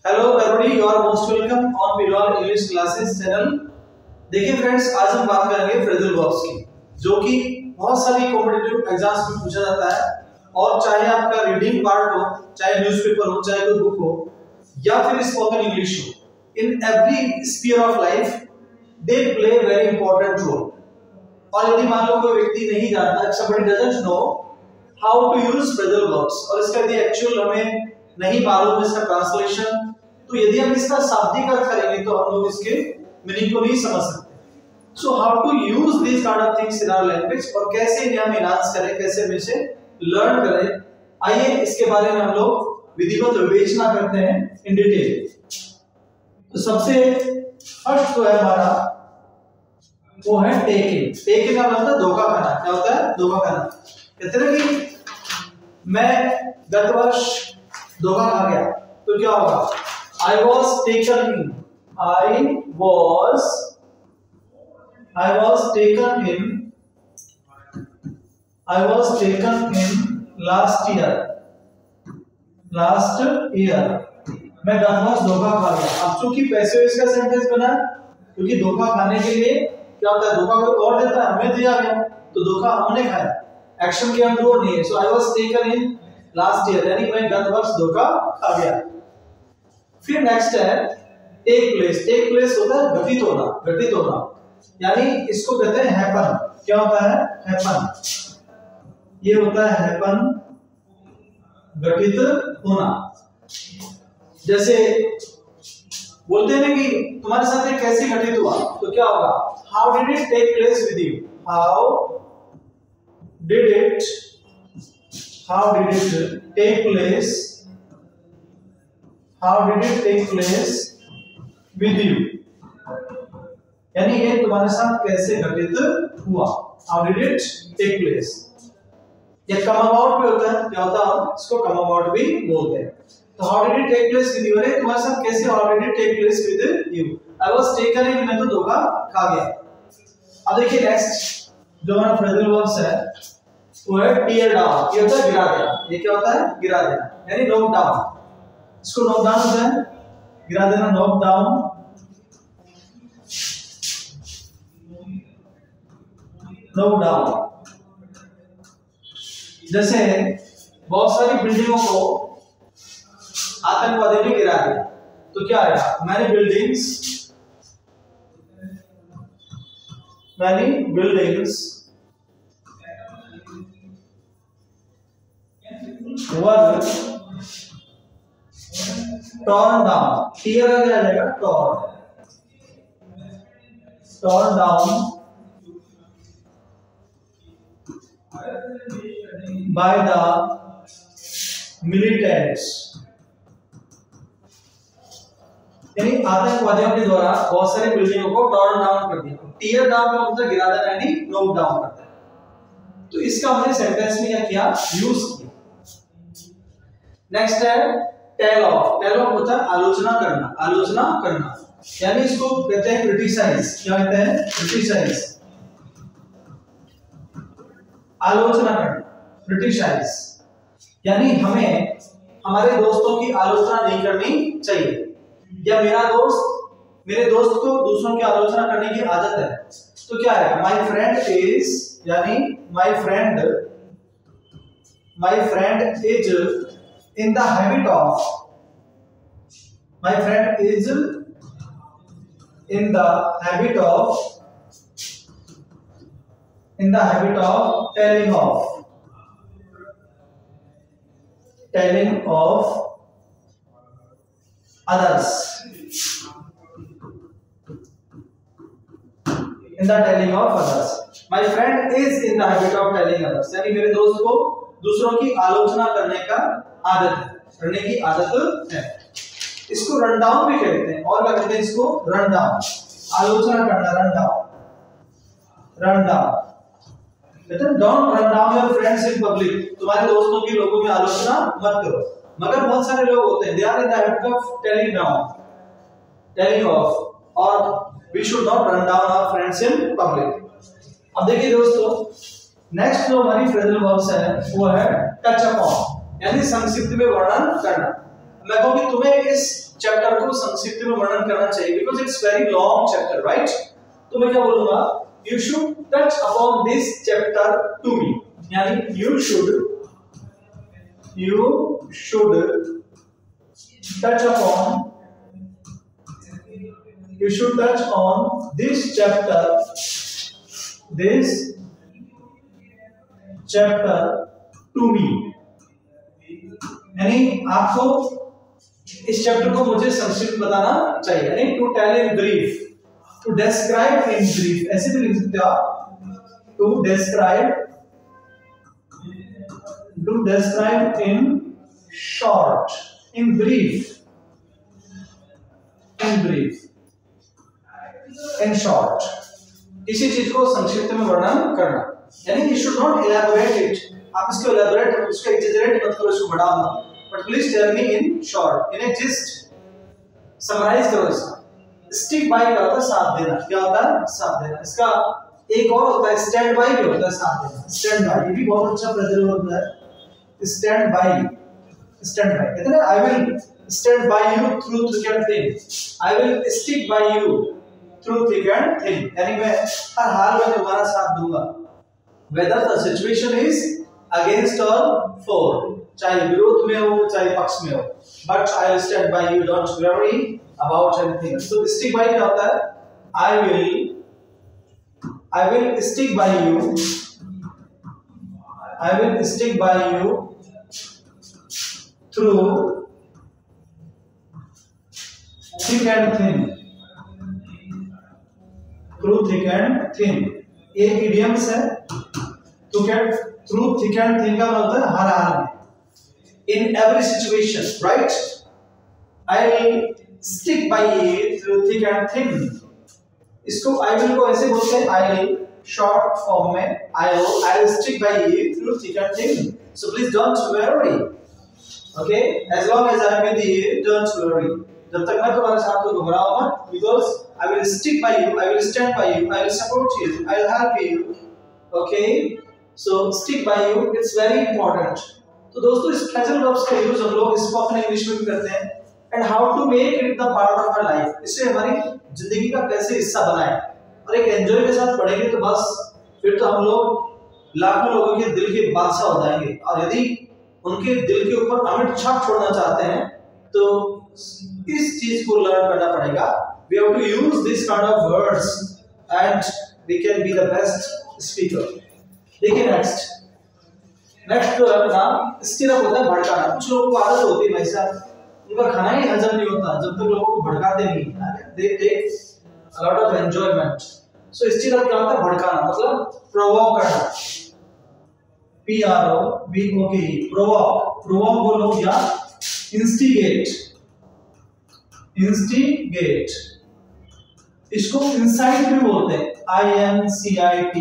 Hello everybody, you are most welcome on visual English classes channel. देखिए friends, आज हम बात करेंगे फ्रेजल वर्ब्स की, जो कि बहुत सारी कॉम्पिटिटिव एग्जाम्स में पूछा जाता है। और चाहे आपका रीडिंग पार्ट हो, चाहे न्यूज़पेपर हो, चाहे कोई बुक हो या फिर स्पोकन इंग्लिश हो, in every sphere of life they play very important role. और यदि मान लो कोई व्यक्ति नहीं जानता, somebody doesn't know how to use phrasal verbs, और इसका यदि एक्चुअल हमें नहीं मालूम इसका ट्रांसलेशन, तो यदि हम इसका शाब्दिक अर्थ करेंगे तो हम लोग इसके मीनिंग को नहीं समझ सकते। So how to use this kind of things in our language, और कैसे इन्हें हम एनहांस करें, कैसे हम इसे लर्न करें, आइए इसके बारे में हम लोग विधिवत विवेचना करते हैं इन डिटेल। तो सबसे फर्स्ट जो है हमारा वो है टेक इन। टेक इन का मतलब होता है धोखा खाना। क्या होता है? धोखा खाना। कहते हैं कि मैं गत वर्ष धोखा खा गया, तो क्या होगा? I was taken in. I was taken in last year. मैं गत वर्ष धोखा खा गया। अब चूंकि पैसे इसका सेंटेंस बना, क्योंकि धोखा खाने के लिए क्या होता है? धोखा कोई और देता है, हमें दिया गया, तो धोखा हमने खाया। एक्शन की हम दो नहीं है। सो I was taken in last year, यानी मैं गत वर्ष धोखा खा गया। फिर नेक्स्ट है टेक प्लेस। टेक प्लेस होता है घटित होना, घटित होना, यानी इसको कहते हैं हैपन। क्या होता है? हैपन। ये होता है हैपन, घटित होना। जैसे बोलते हैं ना कि तुम्हारे साथ ये कैसे घटित हुआ, तो क्या होगा? How did it take place with you? How did it take place? How did it take place with you? यानी ये तुम्हारे साथ कैसे घटित हुआ? How did it take place? ये come about पे होता है। क्या होता है? इसको come about भी बोलते हैं। तो how did it take place with you? अरे तुम्हारे साथ कैसे? How did it take place with you? I was taken in, मैं तो धोखा खा गया। अब देखिए नेक्स्ट जो हमारा फ्रेजल वर्ब्स है वो है टीयर डाउन। ये होता है गिरा देना। ये क्या होता है? गिरा देना, यानी नॉक डाउन। इसको नॉक डाउन होता है, गिरा देना, नॉक डाउन। नॉक डाउन जैसे बहुत सारी बिल्डिंगों को आतंकवादी ने गिरा दिया, तो क्या आएगा? Many buildings were torn down. Tear आ जाएगा, torn down by the militants. यानी आतंकवादियों के द्वारा बहुत सारी बिल्डिंगों को टॉर्न डाउन कर दिया। टीयर डाउन का मतलब गिरा देना, यानी नॉक डाउन करता है। तो इसका हमने सेंटेंस में क्या किया? यूज किया। नेक्स्ट है टेल ऑफ। टेल ऑफ होता है आलोचना करना, आलोचना करना, यानी इसको कहते हैं क्रिटिसाइज। क्या कहते हैं? क्रिटिसाइज, आलोचना करना, क्रिटिसाइज। यानी हमें हमारे दोस्तों की आलोचना नहीं करनी चाहिए, या मेरे दोस्त को दूसरों की आलोचना करने की आदत है, तो क्या है? माय फ्रेंड इज, यानी my friend is in the habit of, my friend is in the habit of telling of others, my friend is in the habit of telling others, यानी मेरे दोस्त को दूसरों की आलोचना करने की आदत है। इसको रन डाउन भी कहते हैं। और क्या कहते हैं इसको? रन डाउन, आलोचना करना, रन डाउन। कहते हैं don't run down your friends in public. तुम्हारे दोस्तों की, लोगों की आलोचना मत करो। मगर बहुत सारे लोग होते हैं, they are in the habit of telling off, और we should not run down our friends in public. अब देखिए दोस्तों, नेक्स्ट जो हमारी फ्रेजल वर्ब्स है वो है टच अपॉन, यानी संक्षिप्त में वर्णन करना। मैं कहूं कि तुम्हें इस चैप्टर को संक्षिप्त में वर्णन करना चाहिए because it's very long chapter, right? तो मैं क्या बोलूंगा, you should touch upon this chapter to me, यानी you should touch upon this chapter to me, यानी आपको इस चैप्टर को मुझे संक्षिप्त बताना चाहिए, यानी to tell in brief, to describe in brief, ऐसे भी लिख सकते हो आप, to describe in short, in brief, in short, किसी चीज को संक्षिप्त में वर्णन करना, यानी you should not elaborate it, आप इसको इलैबोरेट, उसको एग्जैजरेट मत करो, इसको बढ़ाओ मत, but please tell me in short, in a gist, summarise करो इसका। स्टिक बाय का होता है साथ देना, क्या होता है? साथ देना। इसका एक और होता है स्टैंड बाय, भी होता है साथ देना, स्टैंड बाय, ये भी बहुत अच्छा प्रेजेंट होता है, स्टैंड बाय, कहते हैं I will stand by you through thick and thin, I will stick by you through thick and thin, यानी मैं हर हाल में तुम्हारा साथ दूंगा, whether the situation is against or for, चाहे विरोध में हो चाहे पक्ष में हो, but I will stand by you, don't worry about anything। तो stick by क्या होता है? I will stick by you, through thick and thin, ये idioms है, तो क्या through thick and thin का मतलब है हर हाल में, in every situation, right? I will stick by you through thick and thin, इसको I will को ऐसे बोलते हैं, I will short form में I will stick by you through thick and thin, so please don't worry, okay? As long as I am with you, don't worry, जब तक मैं तुम्हारे साथ तो घबराओ मत, because I will stick by you, I will stand by you, I will support you, I will help you, okay? So stick by you, it's very important। तो दोस्तों इस फ्रेजल वर्ब्स का यूज हम लोग स्पोकन इंग्लिश में भी करते हैं, and how to make it the part of our life, इसे हमारी जिंदगी का कैसे हिस्सा बनाएं, और एक एंजॉय के साथ पढ़ेंगे तो बस फिर तो हम लोग लाखों लोगों के दिल के बादशाह हो जाएंगे, और यदि उनके दिल के ऊपर अमिट छाप छोड़ना चाहते हैं तो इस चीज को लर्न करना पड़ेगा। We have to use this kind of words and we can be the best speaker। देखिए नेक्स्ट जो है अपना स्टिर अप होता है भड़काना। कुछ लोगों को आदत होती है भाई साहब, उनका खाना ही हजम नहीं होता जब तक लोगों को भड़काते नहीं, they take a lot of enjoyment। So stir up क्या होता है? भड़काना, मतलब प्रोवोक करना, PROVOKE, प्रोवोक बोलो या इंस्टिगेट, इसको इंसाइट भी बोलते हैं, INCITE,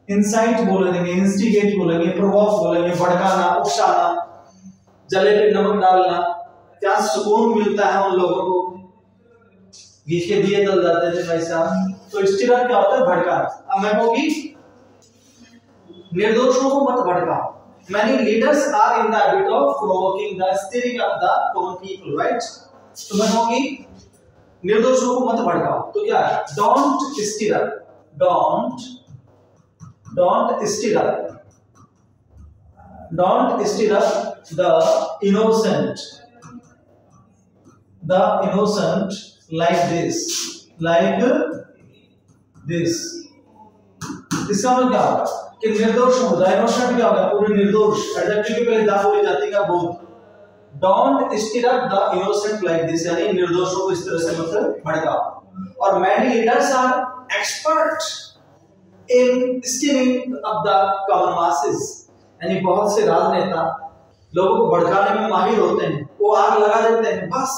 इंसाइट बोलेंगे, इंस्टिगेट बोलेंगे, प्रोवोक बोलेंगे, भड़काना, उकसाना, जले पे नमक डालना, क्या सुकून मिलता है उन लोगों को, घी के दिए जल जाते थे भाई साहब। तो स्टिर अप क्या होता है? भड़काना। अब मैं कहूँगी निर्दोषों को मत भड़काओ। Many leaders are in the habit of provoking the stirring up the common people, right? तो मैं कहूँगी निर्दोषों को मत भड़काओ, तो क्या है? Don't stir up, don't stir up the innocent like this, इसका मतलब क्या होगा कि निर्दोष हो जाए, इनोसेंट क्या होगा? पूरे निर्दोष, एडजेक्टिव के पहले दा बोली जाती है both. Don't stir up the innocent like this, यानी निर्दोषों को इस तरह से मत भड़काओ। और many leaders are expert in stirring up the common masses, यानी बहुत से राजनेता लोगों को भड़काने में माहिर होते हैं, वो आग लगा देते हैं, बस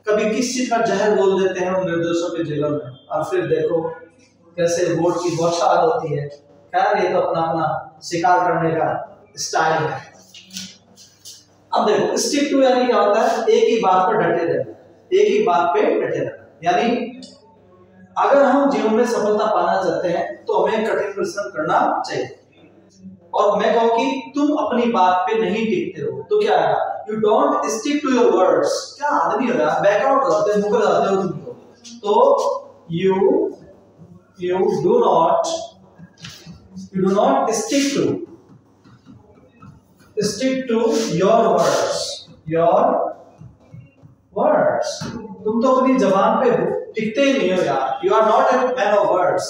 कभी किस चीज का जहर बोल देते हैं उन निर्दोषों के जेलों में, और फिर देखो कैसे वोट की बौछार होती है। खैर ये तो अपना अपना शिकार करने का स्टाइल है। अब देखो स्टिक टू यानी क्या होता है? एक ही बात पर डटे रहना, एक ही बात पे डटे रहना, यानी अगर हम जीवन में सफलता पाना चाहते हैं तो हमें कठिन परिश्रम करना चाहिए। और मैं कहूँ कि तुम अपनी बात पे नहीं टिकते हो तो क्या है? You don't stick to your words. क्या आदमी हो रहा है, बैक आउट हो जाते हैं, मुकर जाते हो तुम तो you do not stick to your words। तुम तो अपनी जबान पे टिकते ही नहीं हो यार। You are not a man of words।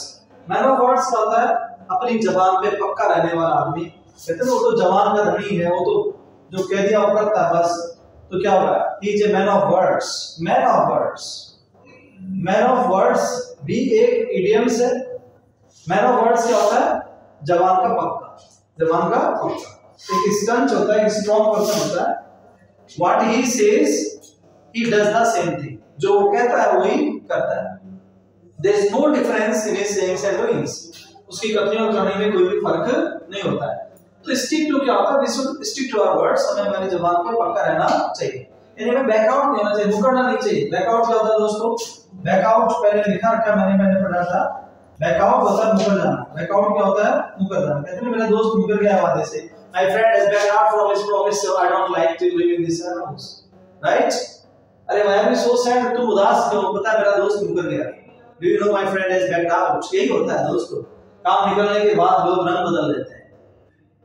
Man of words का होता है अपनी जबान पे पक्का रहने वाला आदमी। कहते हैं वो तो जबान का धनी है, वो तो जो कह दिया वो करता है बस। तो क्या होगा, he is a man of words। Man of words भी एक इडियम्स है। मैन ऑफ वर्ड्स क्या होता है, जबान का पक्का। एक स्टंच होता है, एक स्ट्रॉन्ग पर्सन होता है। What he says he does the same thing. जो वो कहता है वही करता है। There is no difference in his sayings and doings. उसकी कथनियों और करने में कोई भी फर्क नहीं होता है। तो स्टिक टू क्या होता है, we should stick to our words. हमें हमारी जबान पे पक्का रहना चाहिए, यानी हमें बैक आउट नहीं होना चाहिए, मुकरना नहीं चाहिए। बैक आउट क्या होता है दोस्तों, बैक आउट पहले लिखा रखा मैंने पढ़ा था। बैक आउट होता है मुकर जाना। बैक आउट क्या होता है, मुकर जाना। कहते हैं मेरा दोस्त मुकर गया वादे से। My friend has backed out from his promise, so I don't like to live in this house, right? अरे why are you so sad? तुम उदास क्यों? पता है मेरा दोस्त मुकर गया। Do you know my friend has backed out? यही होता है दोस्तों। काम निकलने के बाद लोग रंग बदल देते हैं,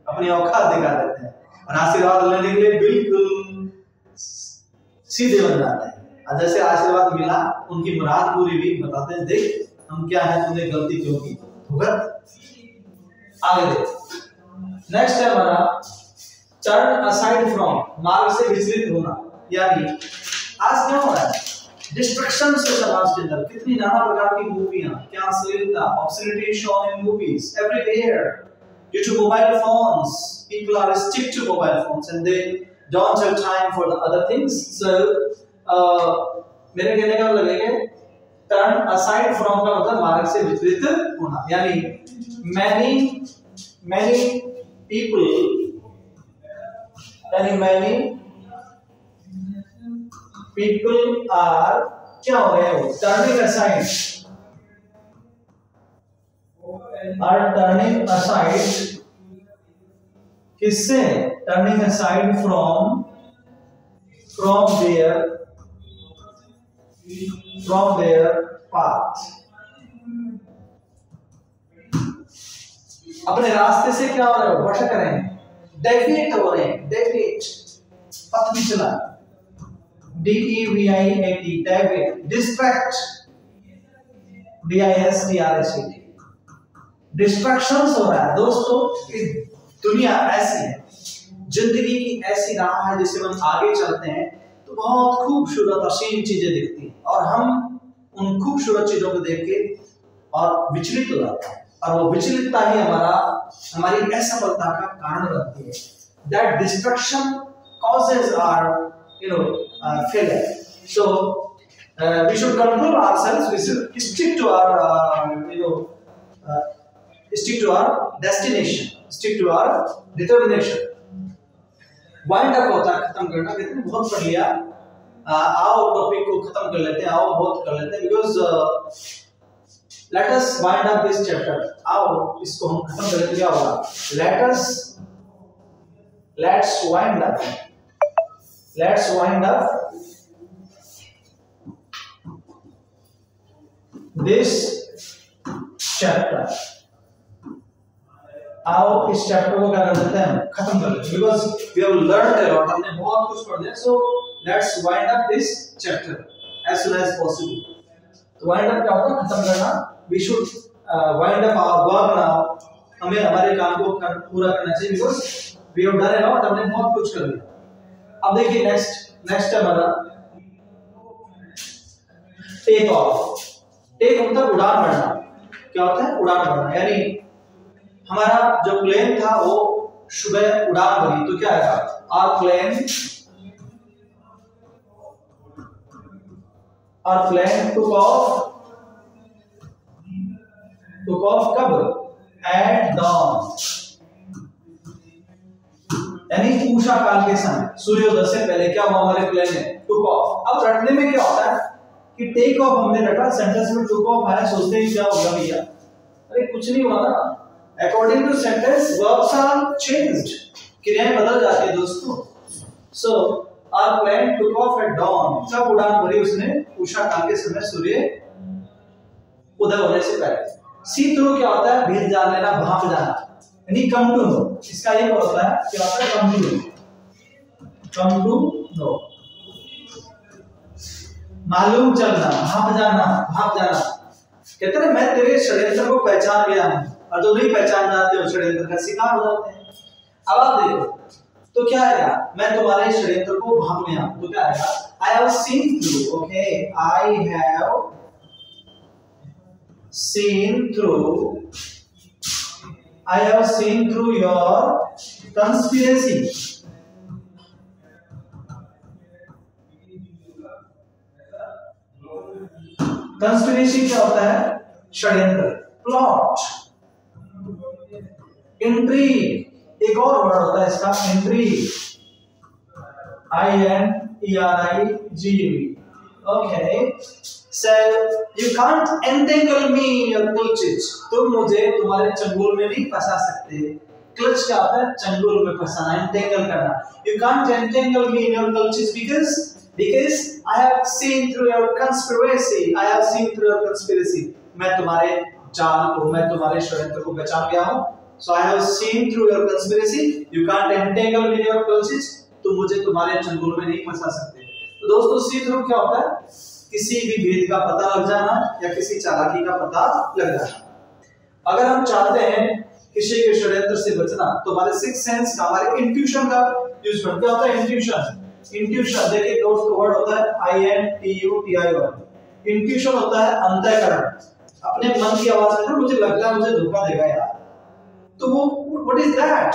अपनी औकात दिखा देते हैं और आशीर्वाद लेने के लिए बिल्कुल सीधे बन जाते हैं। और जैसे आशीर्वाद मिला, उनकी मुराद पूरी हुई, बताते हैं देख हम क्या है, तुमने गलती क्यों की, भुगत। आगे देख, नेक्स्ट है हमारा टर्न असाइड फ्रॉम, मार्ग से विचलित होना। यानी आज क्या हो रहा है, डिस्ट्रैक्शन से समाज के अंदर कितनी नाना प्रकार की मूवियां, क्या अश्लीलता, obscenity shown in movies everywhere due to mobile phones. People are stick to mobile phones and they don't have time for the other things. So मेरे कहने का मतलब है टर्न असाइड फ्रॉम का मतलब मार्ग से विचलित होना। यानी many people are क्या हो रहे हो, turning aside किससे, turning aside from their path। अपने रास्ते से क्या हो रहे हो, भटक रहे हैं, डेविएट हो रहे हैं, डेविएट पथ विचलन, DEVIAT deviate, distract DISTRACT, distractions हो रहा है दोस्तों। दुनिया ऐसी है, जिंदगी की ऐसी राह है, जिससे हम आगे चलते हैं तो बहुत खूबसूरत हसीन चीजें दिखती हैं और हम उन खूबसूरत चीजों को देख के और विचलित हो जाते हैं, और वो विचलितता ही हमारी असफलता का कारण बनती है। That destruction causes our failure. So we should control ourselves. We should stick to our destination, stick to our determination. Wind up होता है खत्म करना। कहते हैं बहुत पढ़ लिया, आओ टॉपिक को खत्म कर लेते हैं, आओ बहुत कर लेते हैं, because let us wind up this chapter। आओ इसको हम खत्म कर लेते हैं। क्या होगा, let's wind up this chapter। आओ इस चैप्टर को क्या कर देते हैं, खत्म कर लेते हैं, because we have learned a lot, हमने बहुत कुछ पढ़ लिया। So let's wind up this chapter as soon as possible। तो wind up क्या होता है, खत्म करना। We should wind up our work now। हमें हमारे काम को पूरा करना चाहिए, because we have done a lot, हमने बहुत कुछ कर लिया। अब देखिए नेक्स्ट हमारा टेक ऑफ। टेक मतलब उड़ान भरना। क्या होता है, उड़ान भरना। यानी हमारा जो प्लेन था वो सुबह उड़ान भरी, तो क्या आएगा, our plane took off कब, at dawn, यानी उषा काल के समय, सूर्योदय से पहले क्या हुआ, हमारे प्लेन ने took off। अब रटने में क्या होता है कि टेक ऑफ हमने रखा, सेंटेंस में took off आया, सोचते ही क्या होगा भैया, अरे कुछ नहीं हुआ ना। According to sentence, verbs are changed, क्रियाएं बदल जाती है दोस्तों। So our plane took off at dawn, कब उड़ान भरी उसने? उषा काल के समय, सूर्य उदय होने से पहले। सी थ्रू क्या होता है? भेद जान लेना, भाप जाना, यानी कम टू नो। इसका ये होता है, क्या होता है? Come to know, come to know, मालूम चलना, भाप जाना, भाप जाना। कहते हैं मैं तेरे षड्यंत्र को पहचान गया हूं, और जो नहीं पहचान जाते हो षड्यंत्र का शिकार हो जाते हैं। अब आप देखो तो क्या आएगा? मैं तुम्हारे षड्यंत्र को भाप गया, तो क्या आएगा? I have seen through, okay, I have seen through, I have seen through your conspiracy. Conspiracy क्या होता है? षड्यंत्र, प्लॉट, इंट्रीग, एक और वर्ड होता है इसका, intrigue, INTRIGV, okay. So you can't entangle me in your clutches. तुम मुझे तुम्हारे चंगुल में नहीं फंसा सकते। क्लच क्या होता है? चंगुल में फंसाना, entangle करना। You can't entangle me in your clutches because I have seen through your conspiracy. I have seen through your conspiracy. मैं तुम्हारे जाल को, मैं तुम्हारे षड्यंत्र को पहचान गया हूँ। So I have seen through your conspiracy. You can't entangle me in your clutches. तुम मुझे तुम्हारे चंगुल में नहीं फंसा सकते। तो दोस्तों see through क्या होता है? किसी भी भेद का पता लग जाना या किसी चालाकी का पता लग जाना। अगर हम चाहते हैं किसी के षड्यंत्र से बचना तो हमारे सिक्स सेंस का, हमारे इंट्यूशन का यूज करते। क्या होता है इंट्यूशन? इंट्यूशन देखिए दोस्तों, वर्ड होता है INTUTION। इंट्यूशन होता है अंतःकरण, अपने मन की आवाज में मुझे लगता है मुझे धोखा देगा यार, तो वो what is that?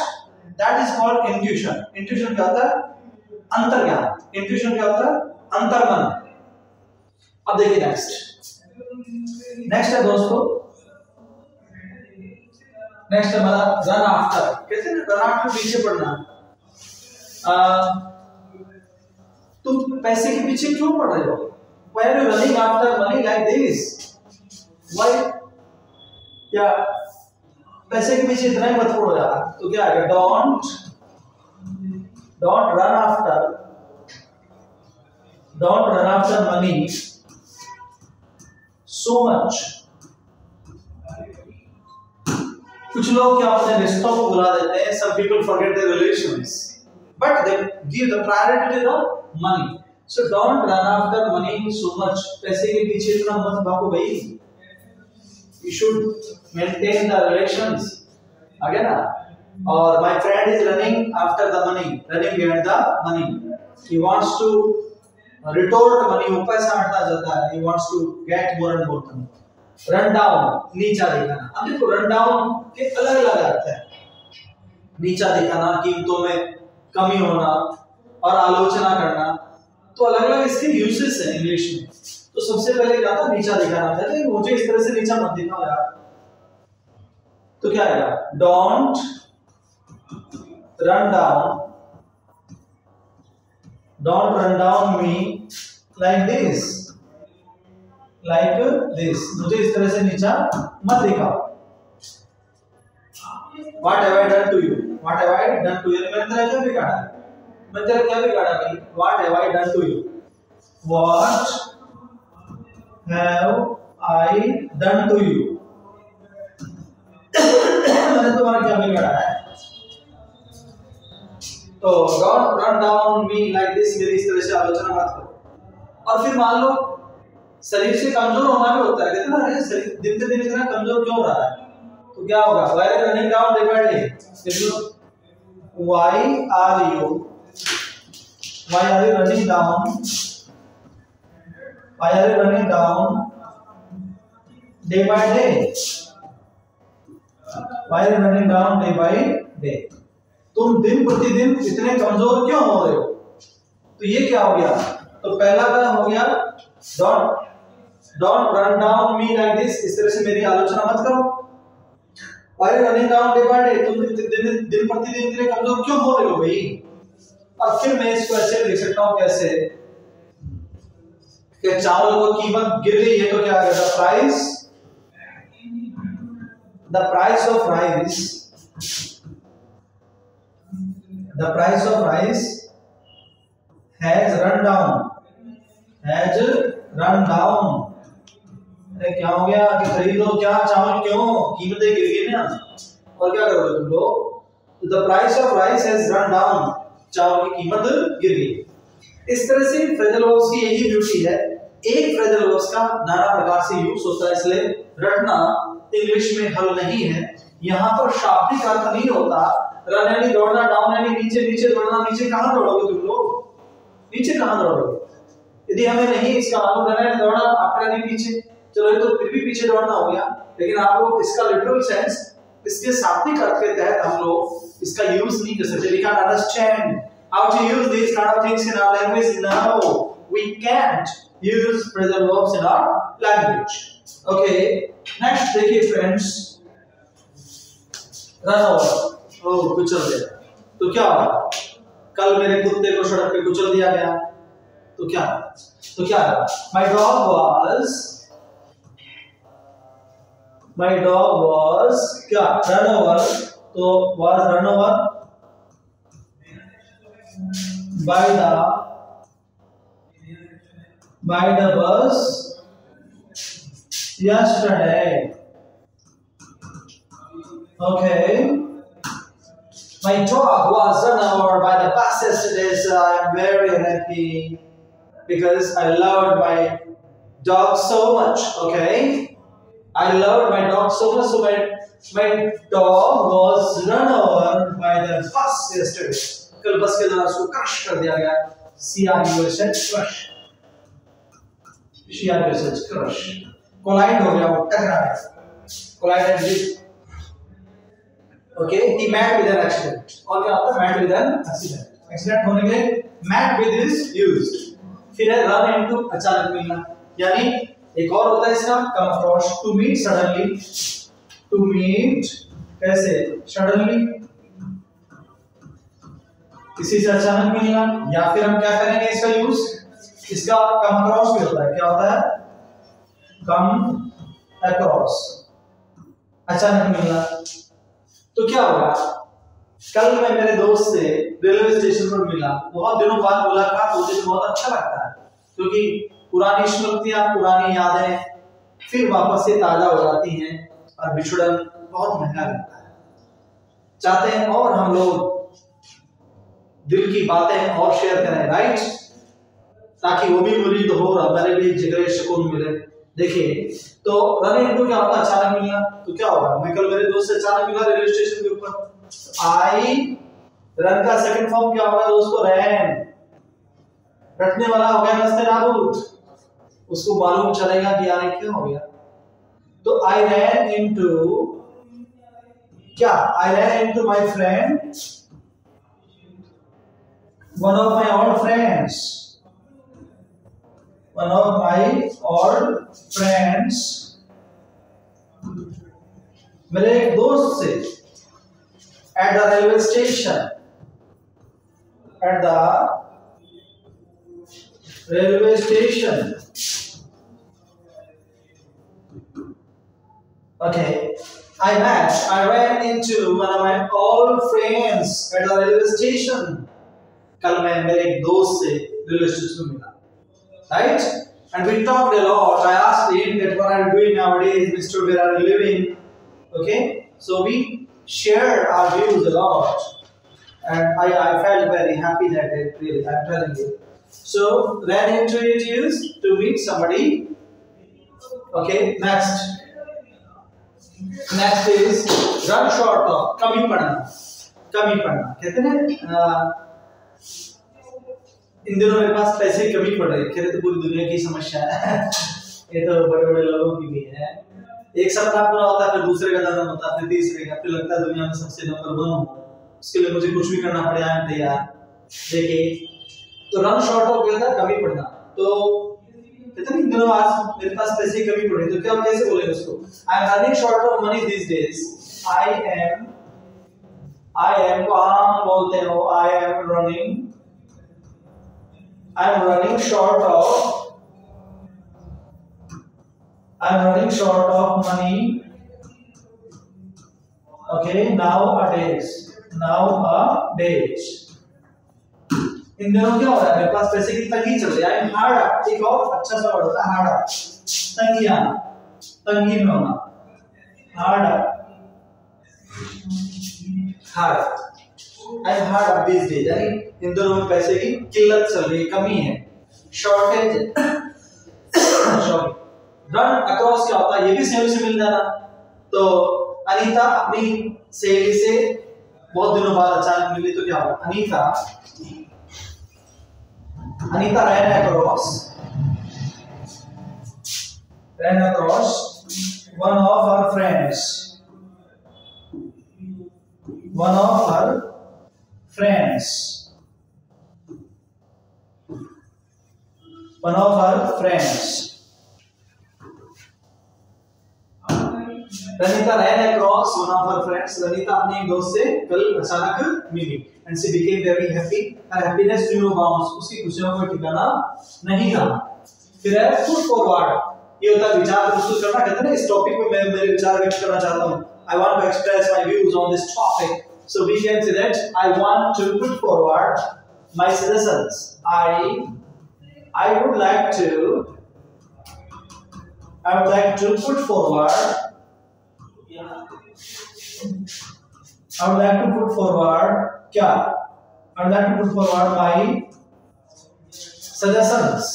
That is called intuition. Intuition क्या होता है? अंतर्ज्ञान। इंट्यूशन क्या होता है? अंतर्मन। अब देखिए नेक्स्ट है दोस्तों, नेक्स्ट हमारा रन आफ्टर। कहते हैं ना रन आफ्टर, पीछे पड़ना। तुम पैसे के पीछे क्यों पड़ रहे हो? Why are you running after money like this? Why? क्या पैसे के पीछे इतना ही मत पड़ो यार। तो क्या आएगा? don't run after money so much. कुछ लोग क्या अपने रिश्तों को भुला देते हैं। Some people forget their relations, but they give the priority to the money. So don't run after money so much. पैसे के पीछे इतना मत भागो भाई। You should maintain the relations. आगे ना? और my friend is running after the money, running behind the money. He wants to retort money, वो पैसा हटना चाहता है। He wants to get more and more money. Run down, नीचा दिखाना। अब देखो रन डाउन के अलग अलग अर्थ है। नीचा दिखाना, कीमतों में कमी होना और आलोचना करना, तो अलग अलग इसके यूजेस हैं इंग्लिश में। तो सबसे पहले क्या था? नीचा दिखाना था कि मुझे इस तरह से नीचा मत दिखाओ यार। तो क्या आएगा? Don't run down me like this. मुझे इस तरह से नीचा मत दिखाओ। What have I done to you? मैंने तेरा क्या बिगाड़ा? भाई? What have I done to you? What have I done to you? मैंने तुम्हारा क्या बिगाड़ा है? तो don't run down me like this, मेरी इस तरह से आलोचना मत करो। और फिर मान लो शरीर से कमजोर होना भी होता है। कहते हैं ना अरे शरीर दिन पे दिन इतना कमजोर क्यों हो रहा है? तो क्या होगा? Why are you running down day by day? Why are you running down? Why are you running down day by day? Why are you running down day by day? तुम दिन प्रतिदिन इतने कमजोर क्यों हो रहे हो? तो ये क्या हो गया? तो पहला क्या हो गया? Don't run down me like this. इस तरह से मेरी आलोचना मत करो। Why are you running down day by day? तुम दिन प्रतिदिन इतने कमजोर क्यों हो रहे हो भाई? और फिर मैं इसको ऐसे लिख सकता हूँ कैसे कि चावल को कीमत गिर रही है तो क्या आएगा? The price of rice has run down, has run down. अरे क्या हो गया कि खरीदो क्या चावल, क्यों कीमतें गिर गई ना, और क्या करोगे तुम लोग? तो the price of rice has run down, चावल की कीमत गिर गई। इस तरह से फ्रेजल वर्ब्स की यही ब्यूटी है, एक फ्रेजल वर्ब्स का नाना प्रकार से यूज होता है, इसलिए रटना इंग्लिश में हल नहीं है। यहाँ पर शाब्दिक अर्थ नहीं होता, रन यानी दौड़ना, डाउन यानी नीचे, नीचे दौड़ना। नीचे कहाँ दौड़ोगे तुम लोग? नीचे कहाँ दौड़ोगे? यदि हमें नहीं इसका मालूम, रन यानी दौड़ना, अप यानी पीछे, चलो ये तो फिर भी पीछे दौड़ना हो गया, लेकिन आप लोग इसका लिटरल सेंस, इसके शाब्दिक अर्थ के तहत हम लोग इसका यूज नहीं कर सकते। We can't understand how to use these kind of things in our language. No, we can't use phrasal verbs in our language. Okay, next देखिए friends, run over, oh कुचल दिया, तो क्या हुआ? कल मेरे कुत्ते को सड़क पे कुचल दिया गया, तो क्या हुआ? My dog was क्या? Run over, तो was run over by the bus yesterday. Okay. My dog was run over by the bus yesterday, so I'm very happy because I loved my dog so much. Okay. I loved my dog so much, so my dog was run over by the bus yesterday. कल बस के द्वारा उसको crush कर दिया गया। crush, crush, collide हो गया, वो टकरा गया, collided with, okay, he met with an accident। और क्या होता है? met with an accident, accident होने के लिए met with is used। फिर है run into, अचानक मिलना, यानी एक और होता है इसका come across, to meet suddenly, to meet कैसे? suddenly, किसी से अचानक मिलना, या फिर हम क्या करेंगे इसका यूज? इसका come across भी होता है, क्या होता है? come across, अचानक मिलना। तो क्या होगा? कल मैं मेरे दोस्त से रेलवे स्टेशन पर मिला, बहुत दिनों बाद मुलाकात होती है, बहुत अच्छा लगता है, क्योंकि पुरानी स्मृतियां, पुरानी यादें फिर वापस से ताजा हो जाती हैं, और बिछड़न बहुत महंगा लगता है। चाहते हैं और हम लोग दिल की बातें और शेयर करें, राइट, ताकि वो भी मुरीद हो और हमारे भी जिगरे सुकून मिले। देखिए, तो रन इनटू क्या होता है? अचानक मिलना। तो क्या होगा? मैं कल मेरे दोस्त से अचानक मिला रेलवे स्टेशन के ऊपर, आई, रन का सेकंड फॉर्म क्या होगा दोस्तों? रैन, रटने वाला हो गया नस्तेनाबूत, उसको मालूम चलेगा कि यार क्या हो गया। तो आई रैन इनटू क्या? I ran into my friend, one of my old friends, one of my old friends, मेरे एक दोस्त से, at the railway station, at the railway station, okay, I ran into one of my old friends at the railway station. कल मैं मेरे एक दोस्त से रेलवे स्टेशन में मिला, right? And we talked a lot. I asked him that what are you doing nowadays, Mr. Where are you living? Okay, so we shared our views a lot, and I felt very happy that day. Really, I'm telling you. So ran into it is to meet somebody. Okay, next is run short of, कमी पड़ना कहते हैं। इन दिनों मेरे पास पैसे की कमी पड़ रही है, कहते तो पूरी दुनिया की समस्या है ये तो बड़े बड़े लोगों की भी है। एक सपना पूरा होता है, फिर दूसरे का जन्म होता है, फिर तीसरे का, फिर लगता है दुनिया में सबसे नंबर 1 हूं, उसके लिए मुझे कुछ भी करना पड़े, आई एम तैयार। देखिए, तो रन शॉर्ट ऑफ गया था, कमी पड़ना। तो कहते इन दिनों आज मेरे पास पैसे की कमी पड़ी, तो क्या कैसे बोलेंगे उसको? I am running short of money this days. I am को आम बोलते हो, I am running short of money. Okay, nowadays. इन दिनों क्या हो रहा है, मेरे पास पैसे की तंगी चल रही है। आई एम हार्ड अप, एक और अच्छा सा वर्ड होता है हार्ड अप, तंगी आना, तंगी में होना, hard up, hard. I am hard up this days, यानी इन दिनों में पैसे की किल्लत चल रही है, कमी है, शॉर्टेज। रन अक्रॉस क्या होता है, ये भी सहेली से मिल जाना। तो अनीता अपनी सहेली से बहुत दिनों बाद अचानक मिली तो क्या हुआ, Anita ran across one of her friends, one of her friends, one of her friends. Ranita ran across one of her friends. Ranita अपने एक दोस्त से कल अचानक मिली and she became very happy. Her happiness knew no bounds. उसकी खुशियों को ठिकाना नहीं था। फिर है put forward. ये होता है विचार प्रस्तुत करना। कहते हैं ना, इस टॉपिक पे मैं मेरे विचार व्यक्त करना चाहता हूँ। I want to express my views on this topic. So we can say that I want to put forward my suggestions. I would like to put forward. I would like to put forward क्या? I would like to put forward my suggestions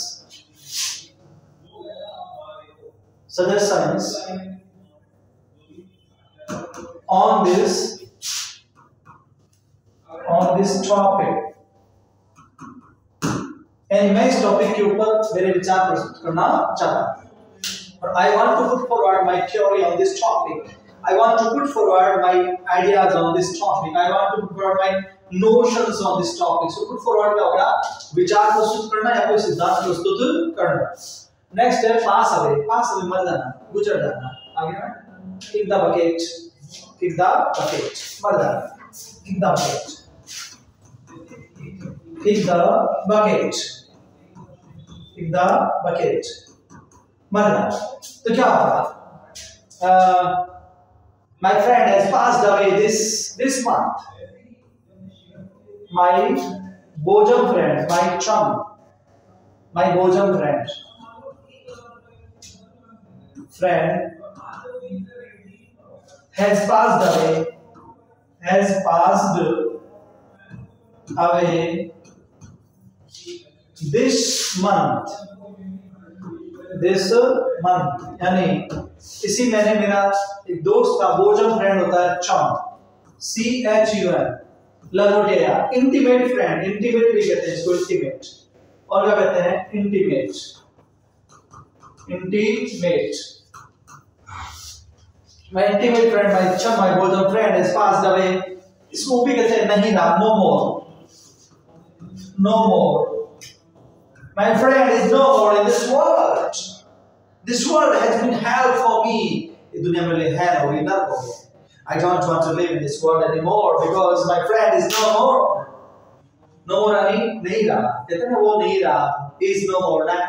on this topic. यानी मैं इस topic के ऊपर मेरे विचार प्रस्तुत करना चाहता हूँ। और I want to put forward my theory on this topic. I want to put forward my ideas on this topic. I want to put forward my notions on this topic. So put forward क्या होगा? विचार प्रस्तुत करना या कोई सिद्धांत प्रस्तुत करना। नेक्स्ट है पास अवे मर जाना, गुजर जाना। आगे ना, kick the bucket, मर जाना, kick the bucket, मर जाना। तो क्या होगा? My friend has passed away this month. My bosom friend, my chum, my bosom friend has passed away this month, यानी इसी महीने मेरा एक दोस्त था, बोजम फ्रेंड होता है चम, CHUM, लंगोटिया, इंटीमेट फ्रेंड, इंटीमेट भी कहते हैं इसको, इंटीमेट, और क्या कहते हैं, intimate, my intimate friend, my chum, my bosom friend has passed away. इसको भी कहते हैं नहीं रहा, no more. My friend is no more in this world. This world has been hell for me. ये दुनिया में ले hell हो गई, नरक हो गया. I don't want to live in this world anymore because my friend is no more. No more नहीं रहा. कहते हैं ना, वो नहीं रहा. He is no more now.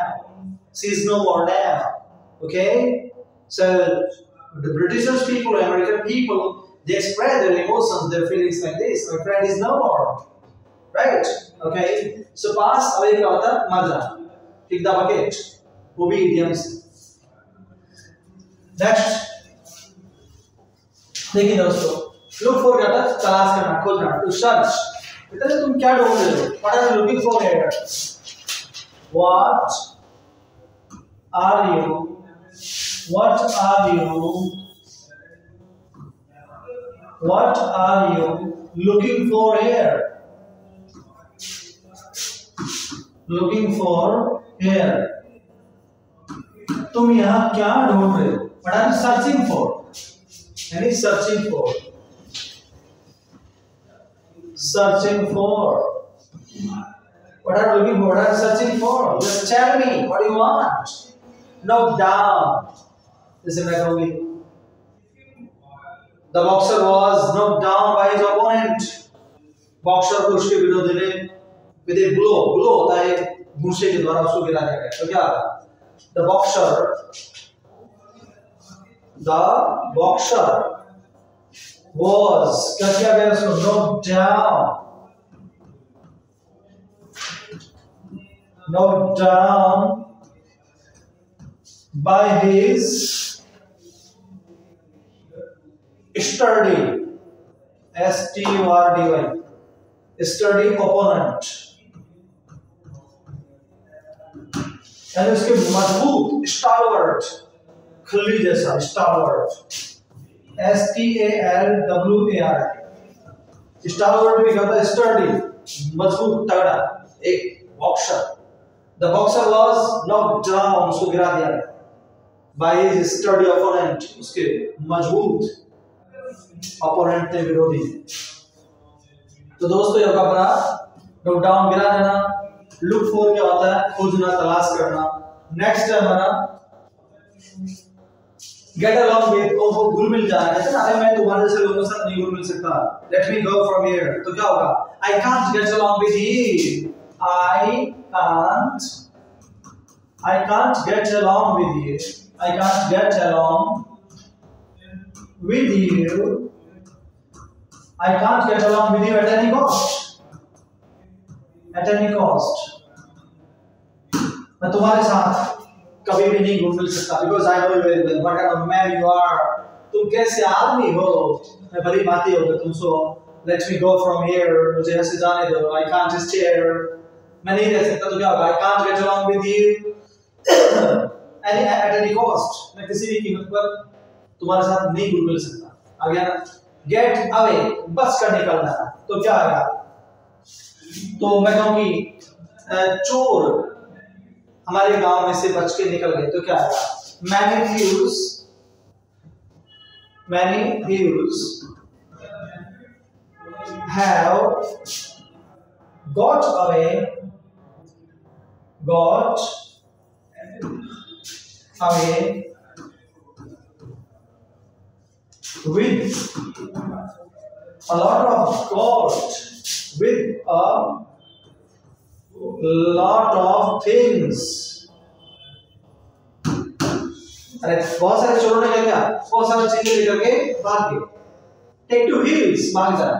She is no more now. Okay? So the British people, American people, they express their emotions, their feelings like this. My friend is no more. Right? Okay? So pass away क्या होता है? मर जाना. Kick the bucket. वो भी idioms. Next. देखिए दोस्तों, look for क्या होता है? तलाश करना, खोजना, to search. बेटा तुम क्या ढूंढ रहे हो? What are you looking for here? What are you looking for here? Looking for here. तुम यहाँ क्या ढूंढ रहे हो? What are you searching for? यानी searching for. What are you looking for? What are you searching for? Just tell me. What do you want? Knock down. Listen back only. The boxer was knocked down by his opponent. Boxer को उसके विरोधी ने with a blow होता है घूंसे के द्वारा उसको गिरा दिया गया। तो क्या होगा? The boxer was क्या किया गया उसको? Knocked down knocked down by his sturdy, S-T-U-R-D-Y, sturdy opponent, यानी उसके मजबूत, स्टालवर्ट, खल्ली जैसा, स्टालवर्ट, S-T-A-L-W-A-R-T, स्टालवर्ट भी कहता है स्टर्डी, मजबूत, तगड़ा, एक boxer. The boxer was knocked down, उसको गिरा दिया गया by his sturdy opponent, उसके मजबूत opponent ने, विरोधी. तो दोस्तों ये होगा अपना knock down, गिरा देना. look for क्या होता है? खोजना, तलाश करना. नेक्स्ट है हमारा get along with, वो घुल मिल जाना. कहते ना, अरे मैं तुम्हारे जैसे लोगों के साथ नहीं घुल मिल सकता. let me go from here. तो क्या होगा? I can't get along with you. I can't get along with you. I can't get along with you. I can't get along with you at any cost. At any cost. मैं तुम्हारे साथ कभी भी नहीं घुल मिल सकता. Because I know you very well. What kind of man you are. तुम कैसे आदमी हो? मैं भली बातें होगा तुमसे. Let me go from here. मुझे ऐसे जाने दो. I can't stay here. मैं नहीं रह सकता. तो क्या होगा? I can't get along with you at any cost. मैं किसी भी कीमत पर तुम्हारे साथ नहीं घुल मिल सकता. आ गया ना? Get away, बच कर निकलना. तो क्या आएगा? तो मैं कहूँगी चोर हमारे गांव में से बच के निकल गए. तो क्या आएगा? Many thieves have got away with a lot of gold, with a lot of things. अरे बहुत सारे चोरों ने क्या बहुत सारी चीजें लेकर के भाग गए. टेक टू हिल्स, भाग जाना.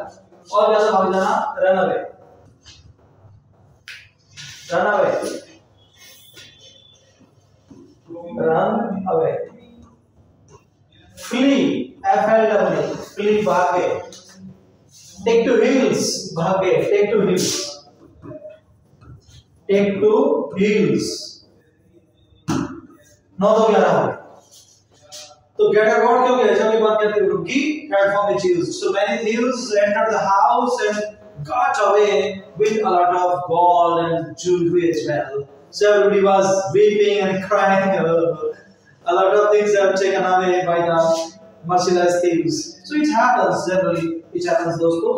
और कैसे भाग जाना? Run away. Run away. Flee, F-L-E, flee, भागे. Take to hills, भागे. Take to hills. 9 तो 11 हो. तो get out क्यों गया? जब ये बात कहते हैं रुकी, heard from the thieves. So many thieves entered the house and got away with a lot of gold and jewelry as well. So everybody was weeping and crying. A lot of things are taken away by the merciless thieves. So it happens generally. It happens, दोस्तों.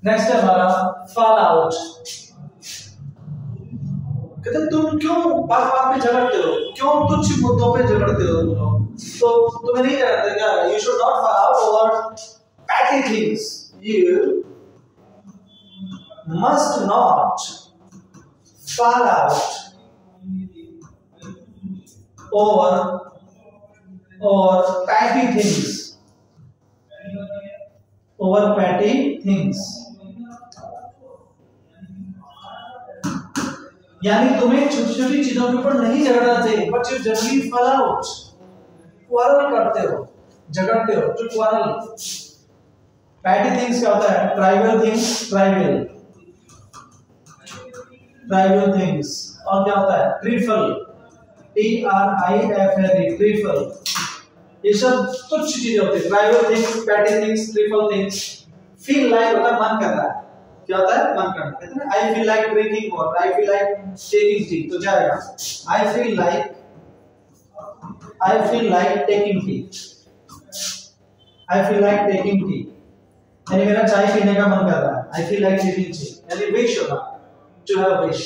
Next है हमारा fall out. कहते तुम क्यों बात-बात पे झगड़ते हो? क्यों तुच्छ मुद्दों पे झगड़ते हो तुम लोग? तो तुम्हें नहीं कहते क्या? You should not fall out over petty things. You must not fall out over petty things. Over petty things. यानी तुम्हें छोटी-छोटी चीजों के ऊपर नहीं झगड़ना चाहिए. But you generally fall out. Quarrel करते हो, झगड़ते हो. जो क्वारल. Petty things क्या होता है? Trivial things, trivial things. और क्या होता है? Trifle, T-R-I-F-L-E, trifle. ये सब तुच्छ चीजें होती है. Trivial things, petty things, trifle things. Feel like होता है मन करना है. क्या होता है? मन करना. कहते हैं I feel like drinking water, I feel like taking tea. तो जाएगा I feel like taking tea. I feel like taking tea. यानी मेरा चाय पीने का मन कर रहा है. I feel like taking tea. यानी wish होगा. To have wish.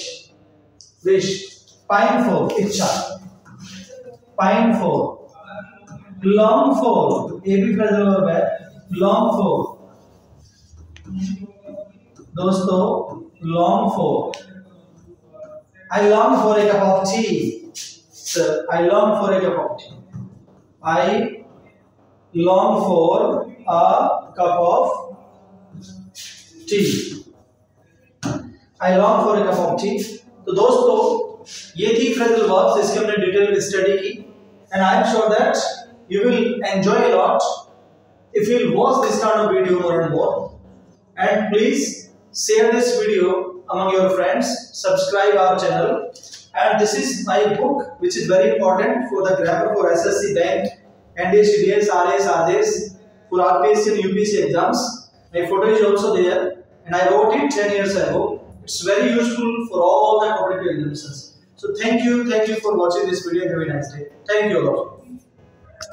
Pine for, इच्छा. Pine for. Long for. ये भी phrasal verb है. Long for. दोस्तों, long for. I long for a cup of tea. Sir, I long for a cup of tea. I long for a cup of tea. I long for a cup of tea. तो दोस्तों ये थी phrasal verbs, इसकी हमने detail study की and I am sure that you will enjoy a lot if you will watch this kind of video more and more. And please share this video among your friends, subscribe our channel, and this is my book which is very important for the grammar for SSC bank, NDS, CDS, RS, RJS, for RPSC and UPSC exams. My photo is also there and I wrote it 10 years ago. It's very useful for all the competitive examinations. So thank you for watching this video and have a nice day. Thank you all.